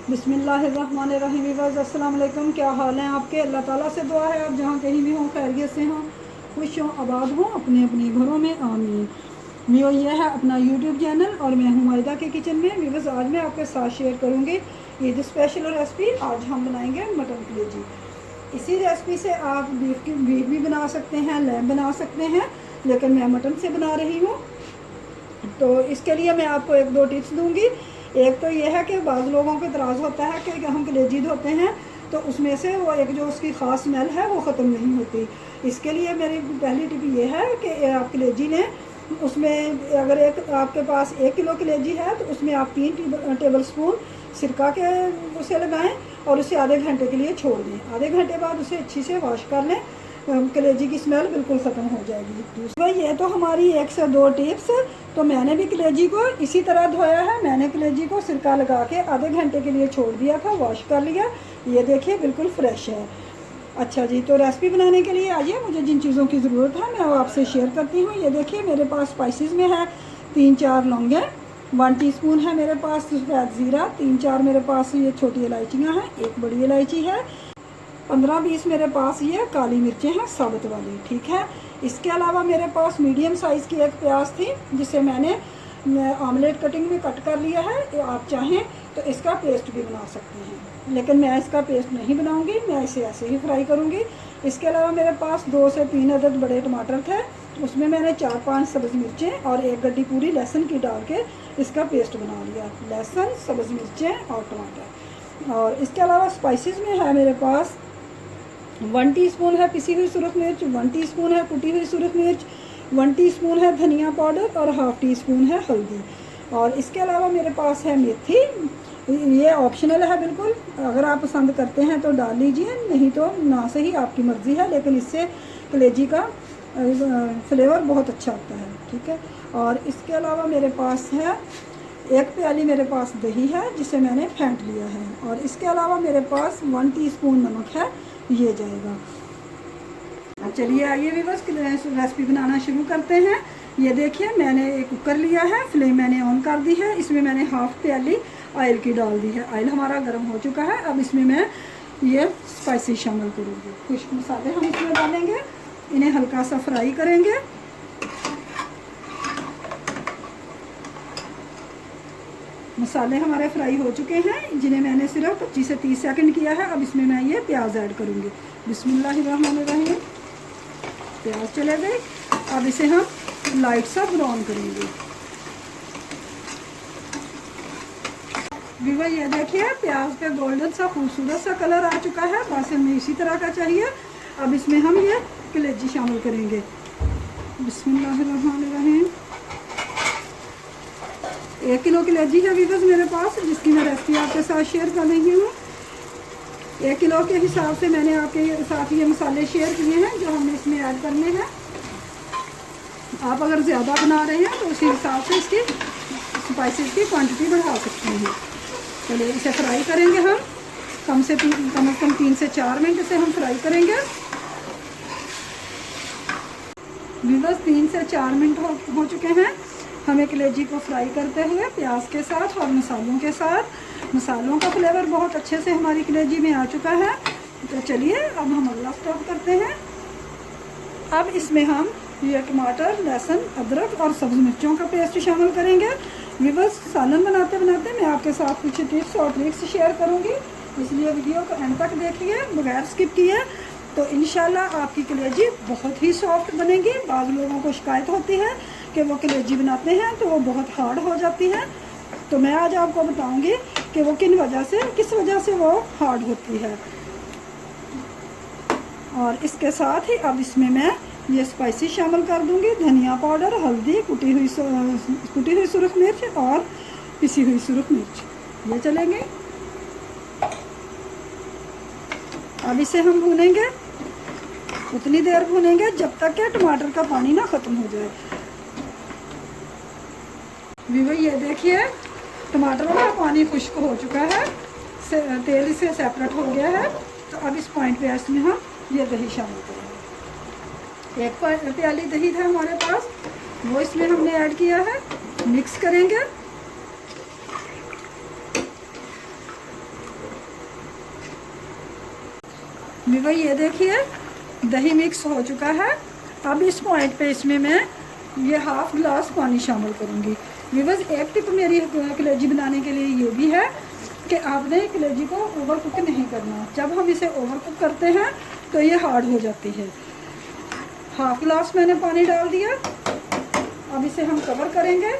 बिस्मिल्लाहिर्रहमानिर्रहीम। अस्सलाम वालेकुम। क्या हाल है आपके? अल्लाह ताला से दुआ है आप जहाँ कहीं भी हों खैरियत से हों, खुश हों, आबाद हों अपने अपने घरों में, आमीन। मेरा ये है अपना यूट्यूब चैनल और मैं हूँ मायदा के किचन में। व्यूअर्स, आज मैं आपके साथ शेयर करूँगी ईद स्पेशल रेसिपी। आज हम बनाएंगे मटन कलेजी। इसी रेसिपी से आप बीफ भी बना सकते हैं, लैम बना सकते हैं, लेकिन मैं मटन से बना रही हूँ। तो इसके लिए मैं आपको एक दो टिप्स दूंगी। एक तो ये है कि बाज़ लोगों को इतराज़ होता है कि हम कलेजी धोते हैं तो उसमें से वो एक जो उसकी ख़ास स्मेल है वो ख़त्म नहीं होती। इसके लिए मेरी पहली टिप ये है कि आप कलेजी लें, उसमें अगर आपके पास 1 किलो कलेजी है तो उसमें आप 3 टेबल स्पून सिरका के उसे लगाएं और उसे आधे घंटे के लिए छोड़ दें। आधे घंटे बाद उसे अच्छी से वॉश कर लें, कलेजी की स्मेल बिल्कुल ख़त्म हो जाएगी। दूसरा ये तो हमारी 1 से 2 टिप्स। तो मैंने भी कलेजी को इसी तरह धोया है। मैंने कलेजी को सिरका लगा के आधे घंटे के लिए छोड़ दिया था, वॉश कर लिया। ये देखिए बिल्कुल फ्रेश है। अच्छा जी, तो रेसिपी बनाने के लिए आइए, मुझे जिन चीज़ों की ज़रूरत है मैं आपसे शेयर करती हूँ। ये देखिए मेरे पास स्पाइसेस में है 3-4 लौंगे, 1 टीस्पून है मेरे पास सफ़ेद ज़ीरा, 3-4 मेरे पास ये छोटी इलायचियाँ हैं, 1 बड़ी इलायची है, 15-20 मेरे पास ये काली मिर्चें हैं साबुत वाली, ठीक है। इसके अलावा मेरे पास मीडियम साइज़ की एक प्याज थी जिसे मैंने आमलेट कटिंग में कट कर लिया है। आप चाहें तो इसका पेस्ट भी बना सकते हैं, लेकिन मैं इसका पेस्ट नहीं बनाऊंगी, मैं इसे ऐसे ही फ्राई करूंगी। इसके अलावा मेरे पास 2 से 3 अदद बड़े टमाटर थे, उसमें मैंने 4-5 सब्ज़ मिर्चें और 1 गड्डी पूरी लहसुन की डाल के इसका पेस्ट बना लिया। लहसुन, सब्ज़ मिर्चें और टमाटर। और इसके अलावा स्पाइसेस में है मेरे पास 1 टीस्पून है पिसी हुई सुरख मिर्च, 1 टीस्पून है कुटी हुई सुरख मिर्च, 1 टीस्पून है धनिया पाउडर और हाफ़ टी-स्पून है हल्दी। और इसके अलावा मेरे पास है मेथी। ये ऑप्शनल है बिल्कुल, अगर आप पसंद करते हैं तो डाल लीजिए, नहीं तो ना सही, आपकी मर्ज़ी है, लेकिन इससे कलेजी का फ्लेवर बहुत अच्छा आता है, ठीक है। और इसके अलावा मेरे पास है 1 प्याली मेरे पास दही है जिसे मैंने फेंट लिया है। और इसके अलावा मेरे पास 1 टीस्पून नमक है, ये जाएगा। चलिए आइए व्यूअर्स, रेसिपी बनाना शुरू करते हैं। ये देखिए मैंने एक कुकर लिया है, फ्लेम मैंने ऑन कर दी है, इसमें मैंने हाफ़ प्याली ऑयल की डाल दी है। ऑयल हमारा गर्म हो चुका है। अब इसमें मैं ये स्पाइसी शामिल करूँगी। खुश्क मसाले हम इसमें डालेंगे, इन्हें हल्का सा फ्राई करेंगे। मसाले हमारे फ्राई हो चुके हैं, जिन्हें मैंने सिर्फ 25 से 30 सेकंड किया है। अब इसमें मैं ये प्याज ऐड करूँगी। बिस्मिल्लाहिर्रहमानिर्रहीम। प्याज चले गए, अब इसे हम लाइट सा ब्राउन करेंगे। व्यूअर ये देखिए प्याज का गोल्डन सा खूबसूरत सा कलर आ चुका है, बस हमें इसी तरह का चाहिए। अब इसमें हम ये कलेजी शामिल करेंगे। बिस्मिल्लाहिर्रहमानिर्रहीम। 1 किलो कलेजी है व्यूअर्स मेरे पास, जिसकी मैं रेसिपी आपके साथ शेयर कर रही हूँ। 1 किलो के हिसाब से मैंने आपके साथ ये मसाले शेयर किए हैं जो हमने इसमें ऐड करने हैं। आप अगर ज़्यादा बना रहे हैं तो उसी हिसाब से इसकी स्पाइसेस की क्वांटिटी बढ़ा सकते हैं। चलिए इसे फ्राई करेंगे हम, कम से कम 3 से 4 मिनट इसे हम फ्राई करेंगे। व्यूअर्स 3 से 4 मिनट हो चुके हैं हमें कलेजी को फ्राई करते हुए प्याज के साथ और मसालों के साथ। मसालों का फ्लेवर बहुत अच्छे से हमारी कलेजी में आ चुका है। तो चलिए अब हम अगला स्टॉप करते हैं। अब इसमें हम ये टमाटर, लहसुन, अदरक और सब्ज़ मिर्चों का पेस्ट शामिल करेंगे। व्यूअर्स सालन बनाते बनाते मैं आपके साथ कुछ टिप्स और ट्रिक्स शेयर करूँगी, इसलिए वीडियो को एंड तक देखिए बगैर स्किप किए। तो इंशाल्लाह आपकी कलेजी बहुत ही सॉफ्ट बनेगी। बाज़ लोगों को शिकायत होती है कि वो कलेजी बनाते हैं तो वो बहुत हार्ड हो जाती है। तो मैं आज आपको बताऊंगी कि वो किस वजह से वो हार्ड होती है। और इसके साथ ही अब इसमें मैं ये स्पाइसी शामिल कर दूंगी, धनिया पाउडर, हल्दी, कुटी हुई सुरख मिर्च और पिसी हुई सुरख मिर्च, ये चलेंगे। अब इसे हम भूनेंगे, उतनी देर भूनेंगे जब तक कि टमाटर का पानी ना ख़त्म हो जाए। व्यूअर ये देखिए टमाटर का पानी खुश्क हो चुका है, तेल इससे सेपरेट हो गया है। तो अब इस पॉइंट पे इसमें हम ये दही शामिल करेंगे। 1 प्याली दही था हमारे पास, वो इसमें हमने ऐड किया है। मिक्स करेंगे। वीवर ये देखिए दही मिक्स हो चुका है। अब इस पॉइंट पे इसमें मैं ये हाफ ग्लास पानी शामिल करूँगी। वीवर्स एक टिप मेरी कलेजी बनाने के लिए ये भी है कि आपने कलेजी को ओवर कुक नहीं करना। जब हम इसे ओवर कुक करते हैं तो ये हार्ड हो जाती है। हाफ ग्लास मैंने पानी डाल दिया। अब इसे हम कवर करेंगे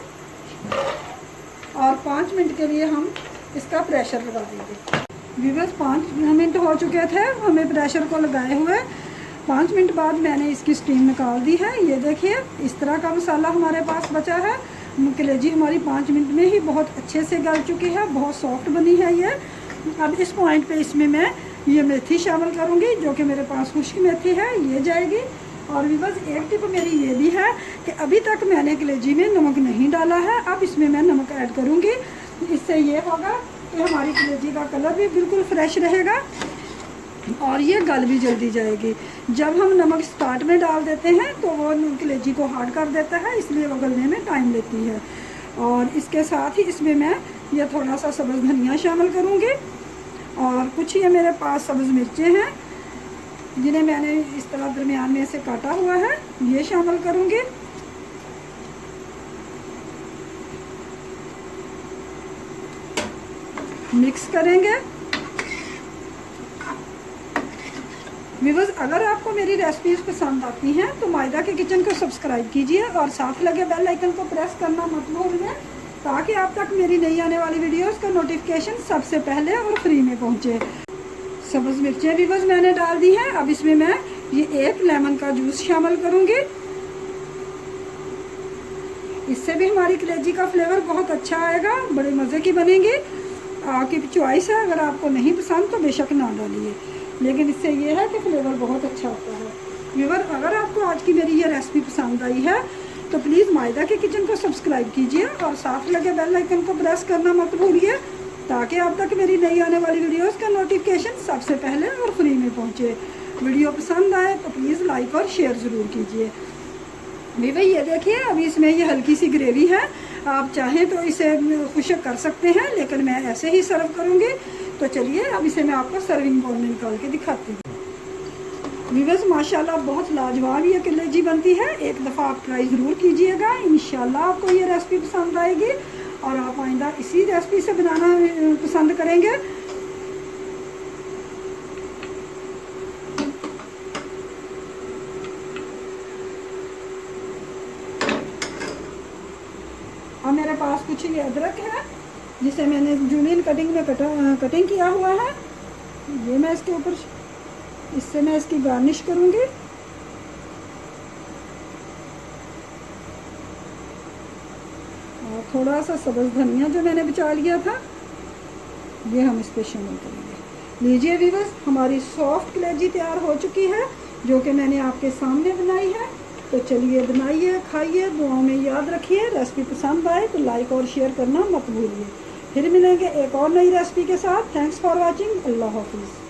और 5 मिनट के लिए हम इसका प्रेशर लगा देंगे। वीवर्स 5 मिनट हो चुके थे हमें प्रेशर को लगाए हुए। 5 मिनट बाद मैंने इसकी स्टीम निकाल दी है। ये देखिए इस तरह का मसाला हमारे पास बचा है। कलेजी हमारी 5 मिनट में ही बहुत अच्छे से गल चुकी है, बहुत सॉफ्ट बनी है ये। अब इस पॉइंट पे इसमें मैं ये मेथी शामिल करूँगी, जो कि मेरे पास खुश्क मेथी है, ये जाएगी। और वीवर्स एक टिप मेरी ये भी है कि अभी तक मैंने कलेजी में नमक नहीं डाला है। अब इसमें मैं नमक ऐड करूँगी। इससे ये होगा कि हमारी कलेजी का कलर भी बिल्कुल फ्रेश रहेगा और ये गल भी जल्दी जाएगी। जब हम नमक स्टार्ट में डाल देते हैं तो वो कलेजी को हार्ड कर देता है, इसलिए वो गलने में टाइम लेती है। और इसके साथ ही इसमें मैं ये थोड़ा सा सब्ज़ धनिया शामिल करूँगी और कुछ ये मेरे पास सब्ज़ मिर्चें हैं जिन्हें मैंने इस तरह दरमियान में से काटा हुआ है, ये शामिल करूँगी। मिक्स करेंगे। व्यूअर्स अगर आपको मेरी रेसिपीज़ पसंद आती हैं तो मायदा के किचन को सब्सक्राइब कीजिए और साथ लगे बेल आइकन को प्रेस करना मत भूलिए, ताकि आप तक मेरी नई आने वाली वीडियोस का नोटिफिकेशन सबसे पहले और फ्री में पहुंचे। सब्ज़ मिर्चें व्यूअर्स मैंने डाल दी हैं। अब इसमें मैं ये 1 लेमन का जूस शामिल करूँगी। इससे भी हमारी कलेजी का फ्लेवर बहुत अच्छा आएगा, बड़े मज़े की बनेगी। आपकी चॉइस है, अगर आपको नहीं पसंद तो बेशक ना डालिए, लेकिन इससे ये है कि फ्लेवर बहुत अच्छा आता है। व्यूअर अगर आपको आज की मेरी ये रेसिपी पसंद आई है तो प्लीज़ मायदा के किचन को सब्सक्राइब कीजिए और साथ लगे बेल आइकन को प्रेस करना मत भूलिए, ताकि आप तक मेरी नई आने वाली वीडियोस का नोटिफिकेशन सबसे पहले और फ्री में पहुंचे। वीडियो पसंद आए तो प्लीज़ लाइक और शेयर ज़रूर कीजिए। भाई ये देखिए अभी इसमें ये हल्की सी ग्रेवी है, आप चाहें तो इसे खुश्क कर सकते हैं, लेकिन मैं ऐसे ही सर्व करूँगी। तो चलिए अब इसे मैं आपको सर्विंग बाउल में निकाल के दिखाती हूँ। व्यूअर्स माशाल्लाह बहुत लाजवाब ये कलेजी बनती है, एक दफ़ा आप ट्राई ज़रूर कीजिएगा। इंशाल्लाह आपको ये रेसिपी पसंद आएगी और आप आइंदा इसी रेसिपी से बनाना पसंद करेंगे। और मेरे पास कुछ ये अदरक है जिसे मैंने जूलियन कटिंग में कटिंग किया हुआ है, ये मैं इसके ऊपर, इससे मैं इसकी गार्निश करूँगी। और थोड़ा सा सब्ज़ धनिया जो मैंने बचा लिया था ये हम इस पर शामिल करेंगे। लीजिए व्यूअर्स हमारी सॉफ्ट कलेजी तैयार हो चुकी है, जो कि मैंने आपके सामने बनाई है। तो चलिए बनाइए, खाइए, दुआओं में याद रखिए। रेसिपी पसंद आए तो लाइक और शेयर करना मत भूलिए। फिर मिलेंगे एक और नई रेसिपी के साथ। Thanks for watching. अल्लाह हाफिज़।